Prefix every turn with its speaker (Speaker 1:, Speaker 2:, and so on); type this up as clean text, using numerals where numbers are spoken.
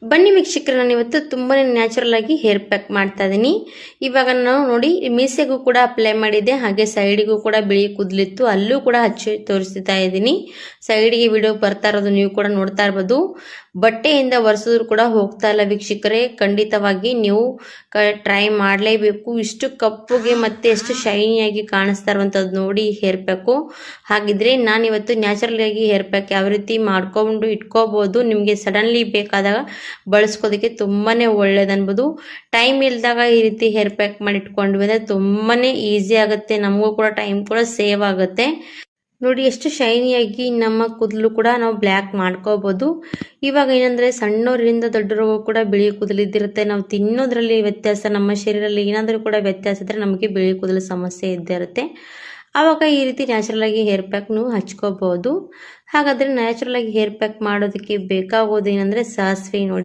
Speaker 1: ಬನ್ನಿ ವೀಕ್ಷಕರೇ, ನಾನು ಇವತ್ತು ತುಂಬಾನೇ ನ್ಯಾಚುರಲ್ ಆಗಿ ಹೇರ್ ಪ್ಯಾಕ್ ಮಾಡ್ತಾ ಇದ್ದೀನಿ. ಇವಾಗ ನಾವು ನೋಡಿ ಮೀಸೆಗೂ ಕೂಡ ಅಪ್ಲೈ ಮಾಡಿದ್ದೆ, ಹಾಗೆ ಸೈಡಿಗೂ ಕೂಡ ಬಿಳಿ ಕೂದಲಿತ್ತು, ಅಲ್ಲೂ ಕೂಡ ಹಚ್ಚಿ ತೋರಿಸ್ತಾ ಇದ್ದೀನಿ. ಸೈಡ್ಗೆ ವಿಡಿಯೋ ಬರ್ತಾ ಇರೋದು ನೀವು ಕೂಡ ನೋಡ್ತಾ ಇರ್ಬೋದು. ಬಟ್ಟೆಯಿಂದ ಒರೆಸಿದ್ರು ಕೂಡ ಹೋಗ್ತಾ ಇಲ್ಲ ವೀಕ್ಷಕರೇ. ಖಂಡಿತವಾಗಿ ನೀವು ಟ್ರೈ ಮಾಡಲೇಬೇಕು. ಇಷ್ಟು ಕಪ್ಪುಗೆ ಮತ್ತೆ ಎಷ್ಟು ಶೈನಿಯಾಗಿ ಕಾಣಿಸ್ತಾ ಇರುವಂಥದ್ದು ನೋಡಿ ಹೇರ್ ಪ್ಯಾಕು. ಹಾಗಿದ್ರೆ ನಾನು ಇವತ್ತು ನ್ಯಾಚುರಲ್ ಆಗಿ ಹೇರ್ ಪ್ಯಾಕ್ ಯಾವ ರೀತಿ ಮಾಡ್ಕೊಂಡು ಇಟ್ಕೋಬಹುದು, ನಿಮಗೆ ಸಡನ್ಲಿ ಬೇಕಾದಾಗ ಬಳಸ್ಕೋದಕ್ಕೆ ತುಂಬಾನೇ ಒಳ್ಳೇದು ಅನ್ಬೋದು. ಟೈಮ್ ಇಲ್ದಾಗ ಈ ರೀತಿ ಹೇರ್ ಪ್ಯಾಕ್ ಮಾಡಿ ಇಟ್ಕೊಂಡ್ವಿ ಅಂದ್ರೆ ತುಂಬಾನೇ ಈಸಿ ಆಗುತ್ತೆ, ನಮಗೂ ಕೂಡ ಟೈಮ್ ಕೂಡ ಸೇವ್ ಆಗುತ್ತೆ. ನೋಡಿ ಎಷ್ಟು ಶೈನಿಯಾಗಿ ನಮ್ಮ ಕೂದಲು ಕೂಡ ನಾವು ಬ್ಲ್ಯಾಕ್ ಮಾಡ್ಕೋಬಹುದು. ಇವಾಗ ಏನಂದ್ರೆ ಸಣ್ಣವರಿಂದ ದೊಡ್ಡವರೆಗೂ ಕೂಡ ಬಿಳಿ ಕೂದಲು ಇದ್ದಿರುತ್ತೆ. ನಾವು ತಿನ್ನೋದ್ರಲ್ಲಿ ವ್ಯತ್ಯಾಸ, ನಮ್ಮ ಶರೀರದಲ್ಲಿ ಏನಾದರೂ ಕೂಡ ವ್ಯತ್ಯಾಸ ಇದ್ರೆ ನಮಗೆ ಬಿಳಿ ಕೂದಲು ಸಮಸ್ಯೆ ಇದ್ದೇ ಇರುತ್ತೆ. ಆವಾಗ ಈ ರೀತಿ ನ್ಯಾಚುರಲ್ ಆಗಿ ಹೇರ್ ಪ್ಯಾಕ್ ನೀವು ಹಚ್ಕೋಬಹುದು. ಹಾಗಾದ್ರೆ ನ್ಯಾಚುರಲ್ ಆಗಿ ಹೇರ್ ಪ್ಯಾಕ್ ಮಾಡೋದಕ್ಕೆ ಬೇಕಾಗೋದು ಏನಂದ್ರೆ ಸಾಸಿವೆ ನೋಡಿ.